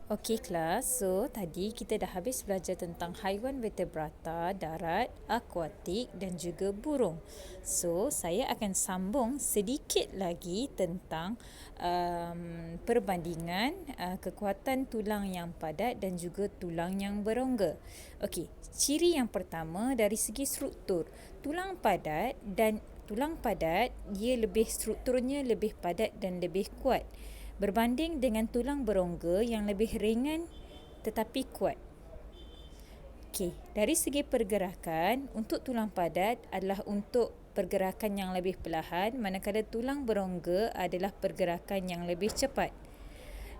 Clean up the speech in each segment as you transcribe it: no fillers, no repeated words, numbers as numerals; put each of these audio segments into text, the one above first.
Okey kelas, so tadi kita dah habis belajar tentang haiwan vertebrata, darat, akuatik dan juga burung. So, saya akan sambung sedikit lagi tentang perbandingan kekuatan tulang yang padat dan juga tulang yang berongga. Okey, ciri yang pertama dari segi struktur. Tulang padat dia strukturnya lebih padat dan lebih kuat berbanding dengan tulang berongga yang lebih ringan tetapi kuat. Okey, dari segi pergerakan, untuk tulang padat adalah untuk pergerakan yang lebih perlahan, manakala tulang berongga adalah pergerakan yang lebih cepat.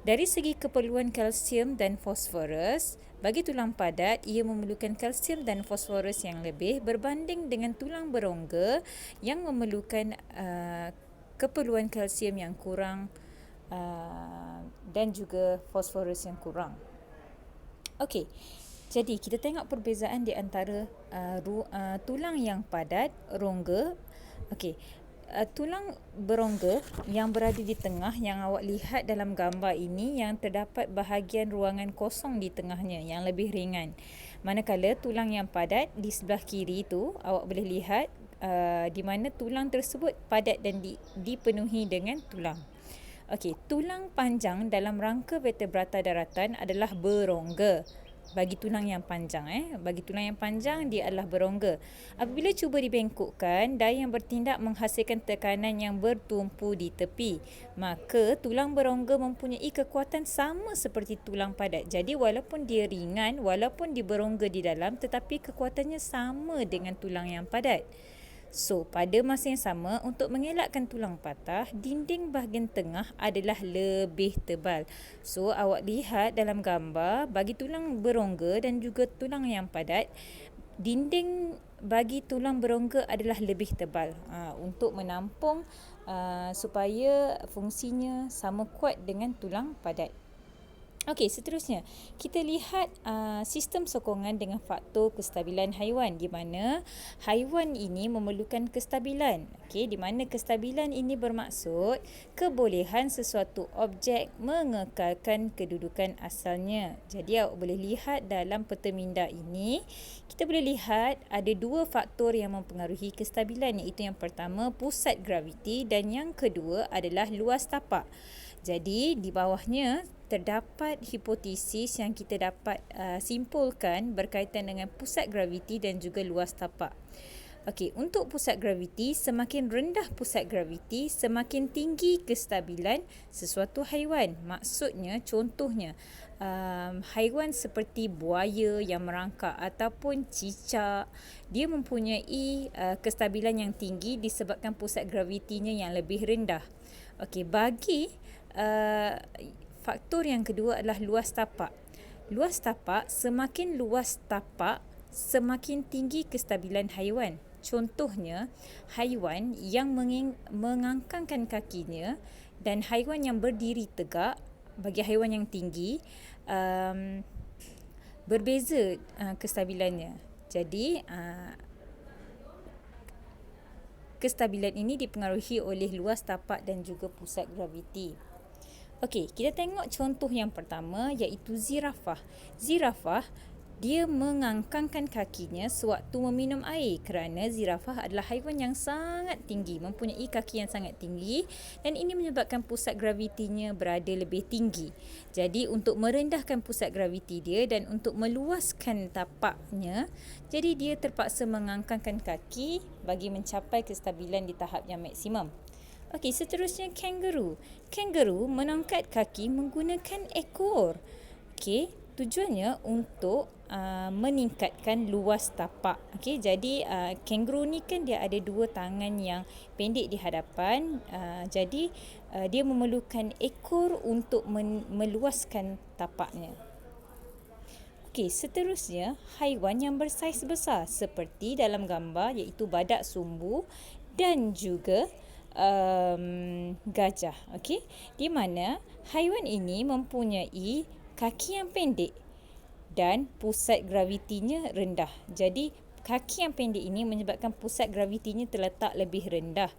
Dari segi keperluan kalsium dan fosforus, bagi tulang padat, ia memerlukan kalsium dan fosforus yang lebih berbanding dengan tulang berongga yang memerlukan keperluan kalsium yang kurang dan juga fosforus yang kurang. Okey, jadi kita tengok perbezaan di antara tulang yang padat, rongga. Okey, tulang berongga yang berada di tengah yang awak lihat dalam gambar ini, yang terdapat bahagian ruangan kosong di tengahnya yang lebih ringan. Manakala tulang yang padat di sebelah kiri tu, awak boleh lihat di mana tulang tersebut padat dan dipenuhi dengan tulang. Okey, tulang panjang dalam rangka vertebrata daratan adalah berongga. Bagi tulang yang panjang dia adalah berongga. Apabila cuba dibengkokkan, daya yang bertindak menghasilkan tekanan yang bertumpu di tepi. Maka tulang berongga mempunyai kekuatan sama seperti tulang padat. Jadi walaupun dia ringan, walaupun dia berongga di dalam, tetapi kekuatannya sama dengan tulang yang padat. So, pada masa yang sama, untuk mengelakkan tulang patah, dinding bahagian tengah adalah lebih tebal. So, awak lihat dalam gambar, bagi tulang berongga dan juga tulang yang padat, dinding bagi tulang berongga adalah lebih tebal untuk menampung supaya fungsinya sama kuat dengan tulang padat. Okey, seterusnya kita lihat sistem sokongan dengan faktor kestabilan haiwan, di mana haiwan ini memerlukan kestabilan. Okey, di mana kestabilan ini bermaksud kebolehan sesuatu objek mengekalkan kedudukan asalnya. Jadi awak boleh lihat dalam peta minda ini, kita boleh lihat ada dua faktor yang mempengaruhi kestabilan, iaitu yang pertama pusat graviti dan yang kedua adalah luas tapak. Jadi di bawahnya terdapat hipotesis yang kita dapat simpulkan berkaitan dengan pusat graviti dan juga luas tapak. Okey, untuk pusat graviti, semakin rendah pusat graviti, semakin tinggi kestabilan sesuatu haiwan. Maksudnya, contohnya, haiwan seperti buaya yang merangkak ataupun cicak, dia mempunyai kestabilan yang tinggi disebabkan pusat gravitinya yang lebih rendah. Okey, bagi faktor yang kedua adalah luas tapak. Luas tapak, semakin luas tapak, semakin tinggi kestabilan haiwan. Contohnya, haiwan yang mengangkangkan kakinya dan haiwan yang berdiri tegak, bagi haiwan yang tinggi, berbeza kestabilannya. Jadi, kestabilan ini dipengaruhi oleh luas tapak dan juga pusat graviti. Okey, kita tengok contoh yang pertama, iaitu zirafah. Zirafah, dia mengangkangkan kakinya sewaktu meminum air kerana zirafah adalah haiwan yang sangat tinggi, mempunyai kaki yang sangat tinggi, dan ini menyebabkan pusat gravitinya berada lebih tinggi. Jadi untuk merendahkan pusat graviti dia dan untuk meluaskan tapaknya, jadi dia terpaksa mengangkangkan kaki bagi mencapai kestabilan di tahap yang maksimum. Okey, seterusnya kangaroo. Kangaroo mengangkat kaki menggunakan ekor. Okey, tujuannya untuk meningkatkan luas tapak. Okey, jadi kangaroo ni kan dia ada dua tangan yang pendek di hadapan. Jadi dia memerlukan ekor untuk meluaskan tapaknya. Okey, seterusnya haiwan yang bersaiz besar seperti dalam gambar, iaitu badak sumbu dan juga gajah. Okey, di mana haiwan ini mempunyai kaki yang pendek dan pusat gravitinya rendah. Jadi kaki yang pendek ini menyebabkan pusat gravitinya terletak lebih rendah.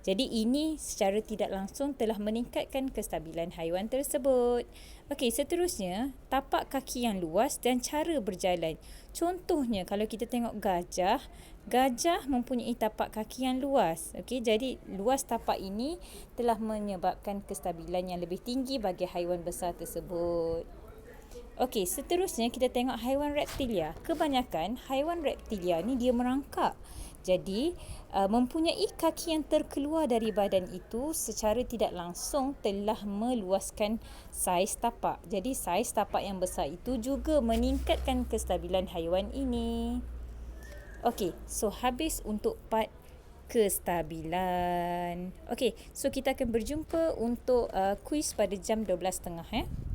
Jadi ini secara tidak langsung telah meningkatkan kestabilan haiwan tersebut. Okey, seterusnya, tapak kaki yang luas dan cara berjalan. Contohnya kalau kita tengok gajah, gajah mempunyai tapak kaki yang luas. Okey, jadi luas tapak ini telah menyebabkan kestabilan yang lebih tinggi bagi haiwan besar tersebut. Okey, seterusnya kita tengok haiwan reptilia. Kebanyakan haiwan reptilia ni dia merangkak. Jadi, mempunyai kaki yang terkeluar dari badan itu secara tidak langsung telah meluaskan saiz tapak. Jadi, saiz tapak yang besar itu juga meningkatkan kestabilan haiwan ini. Okey, so habis untuk part kestabilan. Okey, so kita akan berjumpa untuk kuis pada jam 12.30